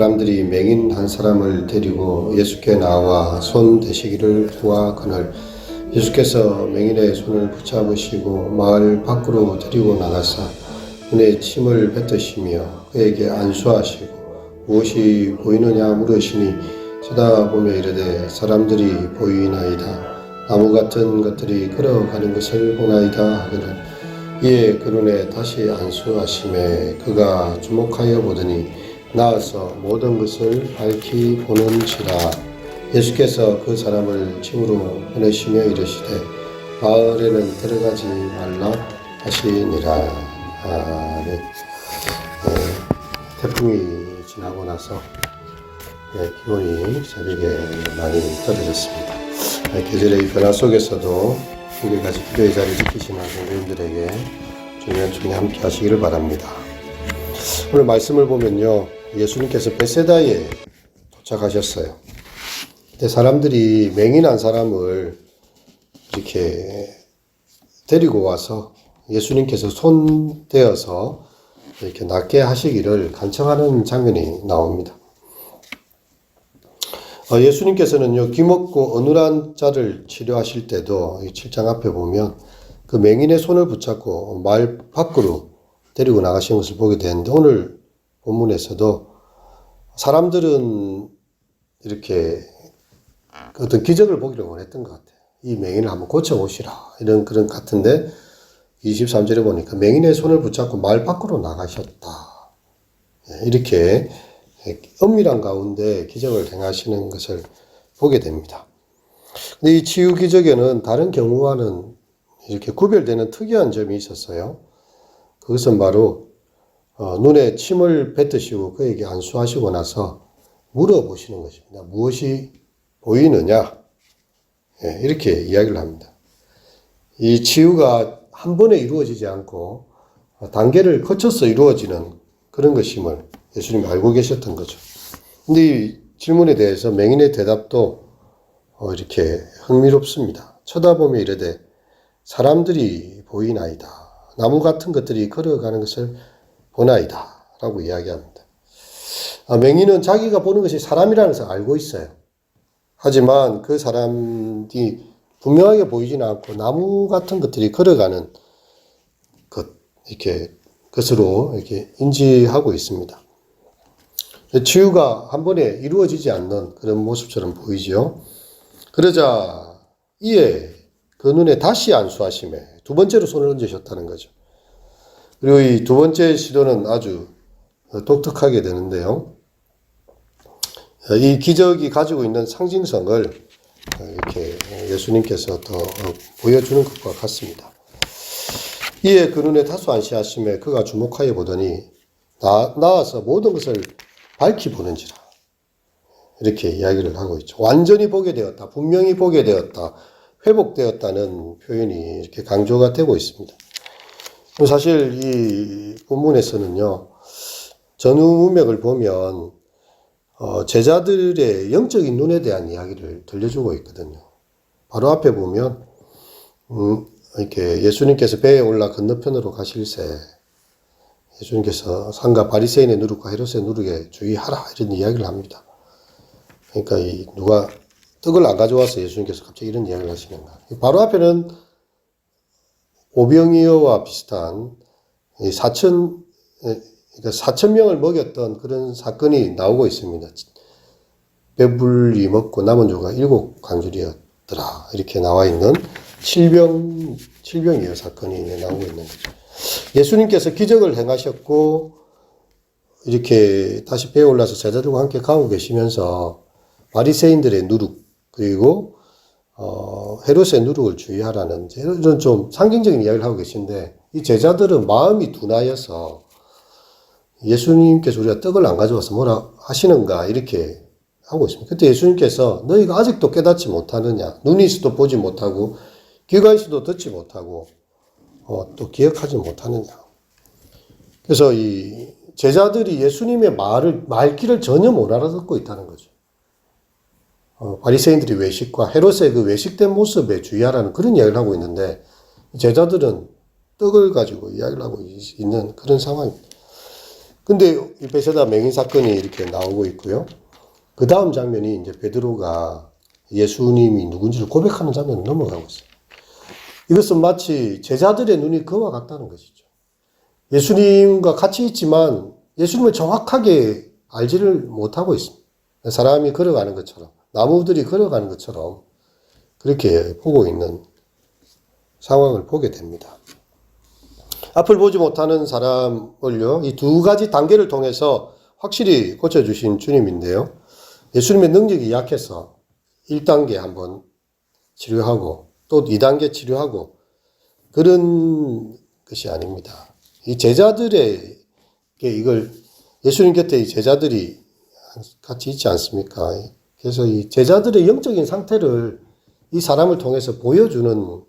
사람들이 맹인 한 사람을 데리고 예수께 나와 손 대시기를 구하거늘 예수께서 맹인의 손을 붙잡으시고 마을 밖으로 데리고 나가사 눈에 침을 뱉으시며 그에게 안수하시고 무엇이 보이느냐 물으시니 쳐다보며 이르되 사람들이 보이나이다. 나무 같은 것들이 걸어가는 것을 보나이다 하거늘 이에 그 눈에 다시 안수하심에 그가 주목하여 보더니 나아서 모든 것을 밝히 보는지라. 예수께서 그 사람을 집으로 보내시며 이르시되 마을에는 들어가지 말라 하시니라. 태풍이 지나고 나서 기온이 새벽에 많이 떨어졌습니다. 계절의 변화 속에서도 한결같이 기도의 자리를 지키시는 성도님들에게 주님의 은총이 함께 하시기를 바랍니다. 오늘 말씀을 보면요, 예수님께서 베세다에 도착하셨어요. 근데 사람들이 맹인한 사람을 이렇게 데리고 와서 예수님께서 손대어서 이렇게 낫게 하시기를 간청하는 장면이 나옵니다. 예수님께서는요, 귀먹고 어눌한 자를 치료하실 때도 7장 앞에 보면 그 맹인의 손을 붙잡고 마을 밖으로 데리고 나가시는 것을 보게 되는데, 오늘 본문에서도 사람들은 이렇게 어떤 기적을 보기를 원했던 것 같아요. 이 맹인을 한번 고쳐보시라, 이런 그런 같은데 23절에 보니까 맹인의 손을 붙잡고 마을 밖으로 나가셨다, 이렇게 엄밀한 가운데 기적을 행하시는 것을 보게 됩니다. 근데 이 치유 기적에는 다른 경우와는 이렇게 구별되는 특이한 점이 있었어요. 그것은 바로 눈에 침을 뱉으시고 그에게 안수하시고 나서 물어보시는 것입니다. 무엇이 보이느냐? 이렇게 이야기를 합니다. 이 치유가 한 번에 이루어지지 않고 단계를 거쳐서 이루어지는 그런 것임을 예수님이 알고 계셨던 거죠. 근데 이 질문에 대해서 맹인의 대답도 이렇게 흥미롭습니다. 쳐다보며 이르되 사람들이 보이나이다. 나무 같은 것들이 걸어가는 것을 보나이다 라고 이야기합니다. 맹인은 자기가 보는 것이 사람이라는 것을 알고 있어요. 하지만 그 사람이 분명하게 보이지는 않고 나무 같은 것들이 걸어가는 것으로 이렇게 인지하고 있습니다. 치유가 한 번에 이루어지지 않는 그런 모습처럼 보이지요. 그러자 이에 그 눈에 다시 안수하심에 두 번째로 손을 얹으셨다는 거죠. 그리고 이 두 번째 시도는 아주 독특하게 되는데요. 이 기적이 가지고 있는 상징성을 이렇게 예수님께서 더 보여주는 것과 같습니다. 이에 그 눈에 다소 안시하심에 그가 주목하여 보더니 나아서 모든 것을 밝히 보는지라, 이렇게 이야기를 하고 있죠. 완전히 보게 되었다, 분명히 보게 되었다, 회복되었다는 표현이 이렇게 강조가 되고 있습니다. 사실 이 본문에서는요, 전후 문맥을 보면 제자들의 영적인 눈에 대한 이야기를 들려주고 있거든요. 바로 앞에 보면 이렇게 예수님께서 배에 올라 건너편으로 가실새 예수님께서 상가 바리새인의 누룩과 헤롯의 누룩에 주의하라, 이런 이야기를 합니다. 그러니까 누가 떡을 안 가져와서 예수님께서 갑자기 이런 이야기를 하시는가. 바로 앞에는 오병이어와 비슷한 4,000명을 먹였던 그런 사건이 나오고 있습니다. 배불리 먹고 남은 조가 7광줄이었더라, 이렇게 나와 있는 칠병이어 사건이 나오고 있는 거죠. 예수님께서 기적을 행하셨고 이렇게 다시 배에 올라서 제자들과 함께 가고 계시면서 바리새인들의 누룩, 그리고 헤롯의 누룩을 주의하라는 이런 좀 상징적인 이야기를 하고 계신데, 이 제자들은 마음이 둔하여서 예수님께서 우리가 떡을 안 가져와서 뭐라 하시는가, 이렇게 하고 있습니다. 그때 예수님께서 너희가 아직도 깨닫지 못하느냐, 눈이 있어도 보지 못하고 귀가 있어도 듣지 못하고 또 기억하지 못하느냐. 그래서 이 제자들이 예수님의 말귀를 전혀 못 알아듣고 있다는 거죠. 바리새인들이 외식과 헤롯의 그 외식된 모습에 주의하라는 그런 이야기를 하고 있는데, 제자들은 떡을 가지고 이야기를 하고 있는 그런 상황입니다. 근데 이 베세다 맹인 사건이 이렇게 나오고 있고요. 그 다음 장면이 이제 베드로가 예수님이 누군지를 고백하는 장면으로 넘어가고 있어요. 이것은 마치 제자들의 눈이 그와 같다는 것이죠. 예수님과 같이 있지만 예수님을 정확하게 알지를 못하고 있습니다. 사람이 걸어가는 것처럼, 나무들이 걸어가는 것처럼 그렇게 보고 있는 상황을 보게 됩니다. 앞을 보지 못하는 사람을요, 이 두 가지 단계를 통해서 확실히 고쳐주신 주님인데요. 예수님의 능력이 약해서 1단계 한번 치료하고 또 2단계 치료하고 그런 것이 아닙니다. 이 제자들에게 이걸 예수님 곁에 이 제자들이 같이 있지 않습니까? 그래서 이 제자들의 영적인 상태를 이 사람을 통해서 보여주는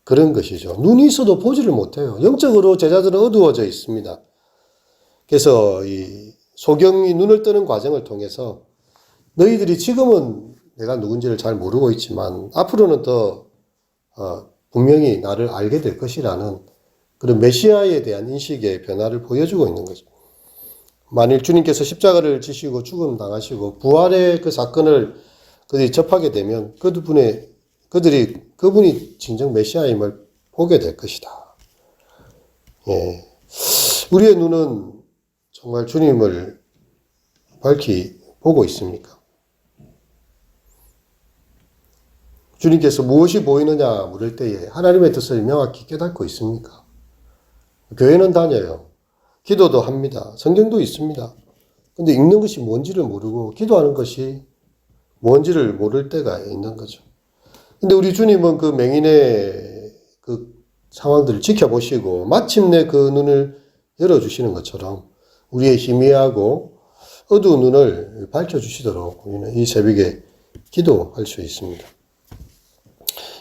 그런 것이죠. 눈이 있어도 보지를 못해요. 영적으로 제자들은 어두워져 있습니다. 그래서 이 소경이 눈을 뜨는 과정을 통해서 너희들이 지금은 내가 누군지를 잘 모르고 있지만 앞으로는 더 분명히 나를 알게 될 것이라는 그런 메시아에 대한 인식의 변화를 보여주고 있는 거죠. 만일 주님께서 십자가를 지시고 죽음 당하시고 부활의 그 사건을 그들이 접하게 되면 그분이 진정 메시아임을 보게 될 것이다. 예. 우리의 눈은 정말 주님을 밝히 보고 있습니까? 주님께서 무엇이 보이느냐 물을 때에 하나님의 뜻을 명확히 깨닫고 있습니까? 교회는 다녀요. 기도도 합니다. 성경도 있습니다. 근데 읽는 것이 뭔지를 모르고 기도하는 것이 뭔지를 모를 때가 있는 거죠. 근데 우리 주님은 그 맹인의 그 상황들을 지켜보시고 마침내 그 눈을 열어주시는 것처럼 우리의 희미하고 어두운 눈을 밝혀주시도록 우리는 이 새벽에 기도할 수 있습니다.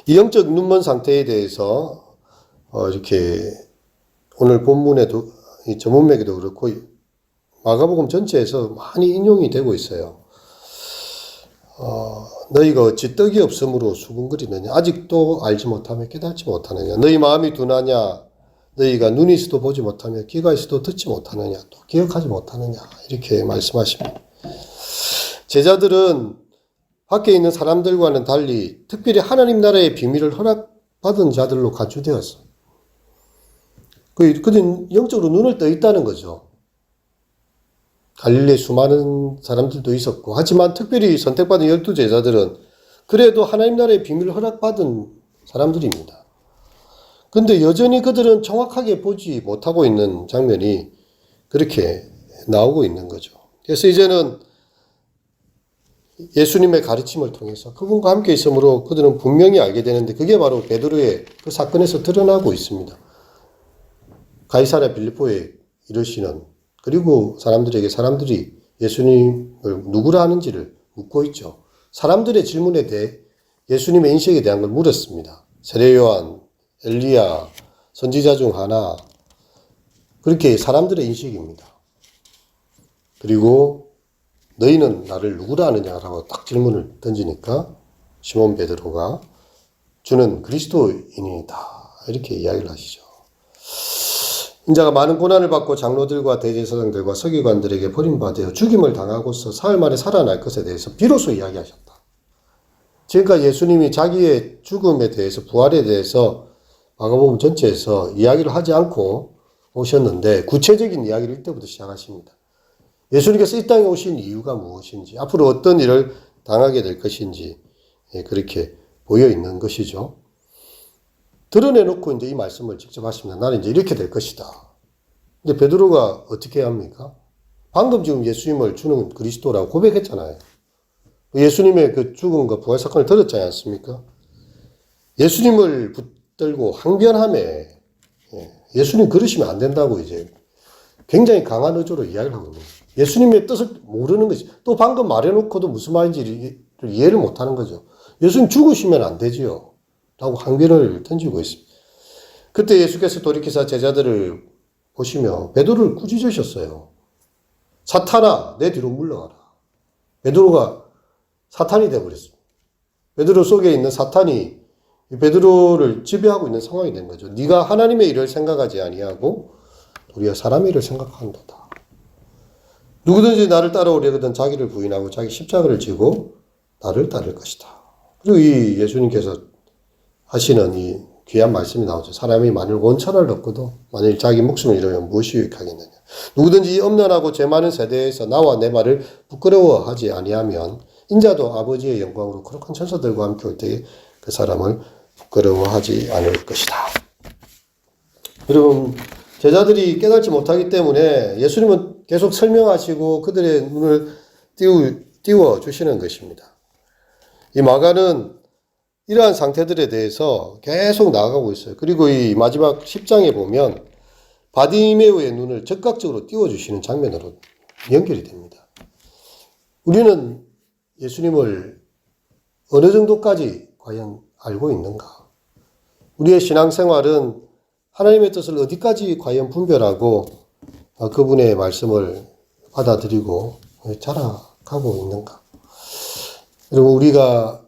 이 영적 눈먼 상태에 대해서 이렇게 오늘 본문에도 이 전문맥에도 그렇고 마가복음 전체에서 많이 인용이 되고 있어요. 너희가 어찌 떡이 없으므로 수군거리느냐 아직도 알지 못하며 깨닫지 못하느냐 너희 마음이 둔하냐 너희가 눈이 있어도 보지 못하며 귀가 있어도 듣지 못하느냐 또 기억하지 못하느냐 이렇게 말씀하십니다. 제자들은 밖에 있는 사람들과는 달리 특별히 하나님 나라의 비밀을 허락받은 자들로 간주되었어. 그들은 영적으로 눈을 떠 있다는 거죠. 갈릴리에 수많은 사람들도 있었고 하지만 특별히 선택받은 12제자들은 그래도 하나님 나라의 비밀을 허락받은 사람들입니다. 그런데 여전히 그들은 정확하게 보지 못하고 있는 장면이 그렇게 나오고 있는 거죠. 그래서 이제는 예수님의 가르침을 통해서 그분과 함께 있으므로 그들은 분명히 알게 되는데 그게 바로 베드로의 그 사건에서 드러나고 있습니다. 가이사랴 빌립보에 이르시는 그리고 사람들이 예수님을 누구라 하는지를 묻고 있죠. 사람들의 질문에 대해 예수님의 인식에 대한 걸 물었습니다. 세례요한, 엘리야, 선지자 중 하나 그렇게 사람들의 인식입니다. 그리고 너희는 나를 누구라 하느냐라고 딱 질문을 던지니까 시몬 베드로가 주는 그리스도인이다 이렇게 이야기를 하시죠. 인자가 많은 고난을 받고 장로들과 대제사장들과 서기관들에게 버림받아 죽임을 당하고서 사흘 만에 살아날 것에 대해서 비로소 이야기하셨다. 지금까지 예수님이 자기의 죽음에 대해서 부활에 대해서 마가복음 전체에서 이야기를 하지 않고 오셨는데 구체적인 이야기를 이때부터 시작하십니다. 예수님께서 이 땅에 오신 이유가 무엇인지 앞으로 어떤 일을 당하게 될 것인지 그렇게 보여 있는 것이죠. 드러내놓고 이제 이 말씀을 직접 하십니다. 나는 이제 이렇게 될 것이다. 근데 베드로가 어떻게 합니까? 방금 지금 예수님을 주는 그리스도라고 고백했잖아요. 예수님의 그 죽음과 부활 사건을 들었지 않습니까? 예수님을 붙들고 항변함에 예수님 그러시면 안 된다고 이제 굉장히 강한 의조로 이야기를 하고 있는 거예요. 예수님의 뜻을 모르는 것이 또 방금 말해놓고도 무슨 말인지 이해를 못하는 거죠. 예수님 죽으시면 안 되지요. 라고 항변을 던지고 있습니다. 그때 예수께서 돌이키사 제자들을 보시며 베드로를 꾸짖으셨어요. 사탄아 내 뒤로 물러가라. 베드로가 사탄이 되어버렸습니다. 베드로 속에 있는 사탄이 베드로를 지배하고 있는 상황이 된 거죠. 네가 하나님의 일을 생각하지 아니하고 우리가 사람의 일을 생각한다. 누구든지 나를 따라오려거든 자기를 부인하고 자기 십자가를 지고 나를 따를 것이다. 그리고 이 예수님께서 하시는 이 귀한 말씀이 나오죠. 사람이 만일 원천을 얻고도 만일 자기 목숨을 잃으면 무엇이 유익하겠느냐. 누구든지 이 엄난하고 죄 많은 세대에서 나와 내 말을 부끄러워하지 아니하면 인자도 아버지의 영광으로 거룩한 천사들과 함께 올 때에 그 사람을 부끄러워하지 않을 것이다. 여러분, 제자들이 깨닫지 못하기 때문에 예수님은 계속 설명하시고 그들의 눈을 띄워주시는 것입니다. 이 마가는 이러한 상태들에 대해서 계속 나아가고 있어요. 그리고 이 마지막 10장에 보면 바디메오의 눈을 적극적으로 띄워주시는 장면으로 연결이 됩니다. 우리는 예수님을 어느 정도까지 과연 알고 있는가? 우리의 신앙생활은 하나님의 뜻을 어디까지 과연 분별하고 그분의 말씀을 받아들이고 자라가고 있는가? 여러분, 우리가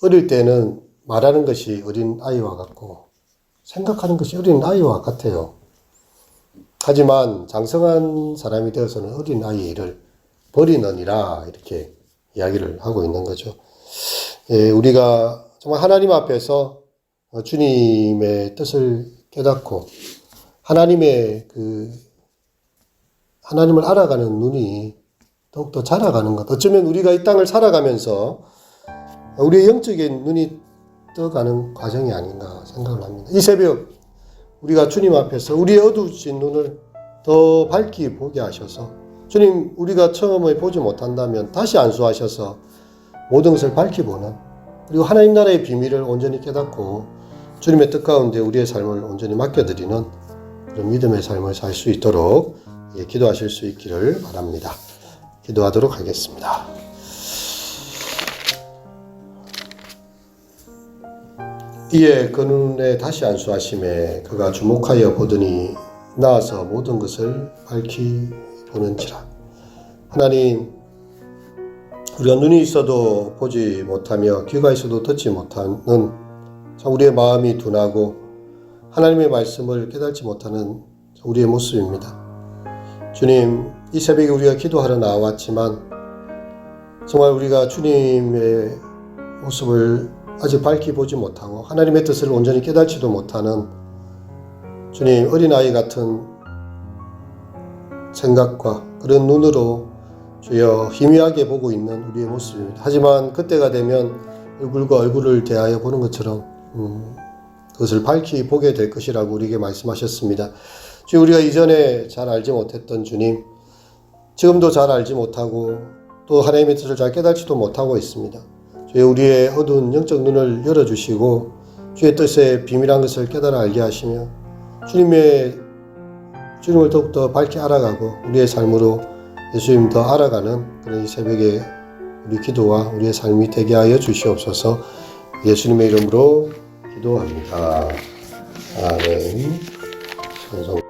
어릴 때는 말하는 것이 어린 아이와 같고 생각하는 것이 어린 아이와 같아요. 하지만 장성한 사람이 되어서는 어린 아이를 버리느니라 이렇게 이야기를 하고 있는 거죠. 우리가 정말 하나님 앞에서 주님의 뜻을 깨닫고 하나님의 하나님을 알아가는 눈이 더욱더 자라가는 것. 어쩌면 우리가 이 땅을 살아가면서 우리의 영적인 눈이 떠가는 과정이 아닌가 생각을 합니다. 이 새벽 우리가 주님 앞에서 우리의 어두워진 눈을 더 밝게 보게 하셔서 주님, 우리가 처음에 보지 못한다면 다시 안수하셔서 모든 것을 밝게 보는, 그리고 하나님 나라의 비밀을 온전히 깨닫고 주님의 뜻 가운데 우리의 삶을 온전히 맡겨드리는 그런 믿음의 삶을 살 수 있도록 기도하실 수 있기를 바랍니다. 기도하도록 하겠습니다. 이에 그 눈에 다시 안수하심에 그가 주목하여 보더니 나아서 모든 것을 밝히 보는지라. 하나님, 우리가 눈이 있어도 보지 못하며 귀가 있어도 듣지 못하는 참 우리의 마음이 둔하고 하나님의 말씀을 깨닫지 못하는 우리의 모습입니다. 주님, 이 새벽에 우리가 기도하러 나왔지만 정말 우리가 주님의 모습을 아직 밝히 보지 못하고 하나님의 뜻을 온전히 깨닫지도 못하는 주님, 어린아이 같은 생각과 그런 눈으로 주여 희미하게 보고 있는 우리의 모습입니다. 하지만 그때가 되면 얼굴과 얼굴을 대하여 보는 것처럼 그것을 밝히 보게 될 것이라고 우리에게 말씀하셨습니다. 주님, 우리가 이전에 잘 알지 못했던 주님, 지금도 잘 알지 못하고 또 하나님의 뜻을 잘 깨닫지도 못하고 있습니다. 주여, 우리의 어두운 영적 눈을 열어주시고 주의 뜻의 비밀한 것을 깨달아 알게 하시며 주님을 더욱더 밝게 알아가고 우리의 삶으로 예수님 더 알아가는 그런 이 새벽에 우리 기도와 우리의 삶이 되게 하여 주시옵소서. 예수님의 이름으로 기도합니다. 아멘. 찬송.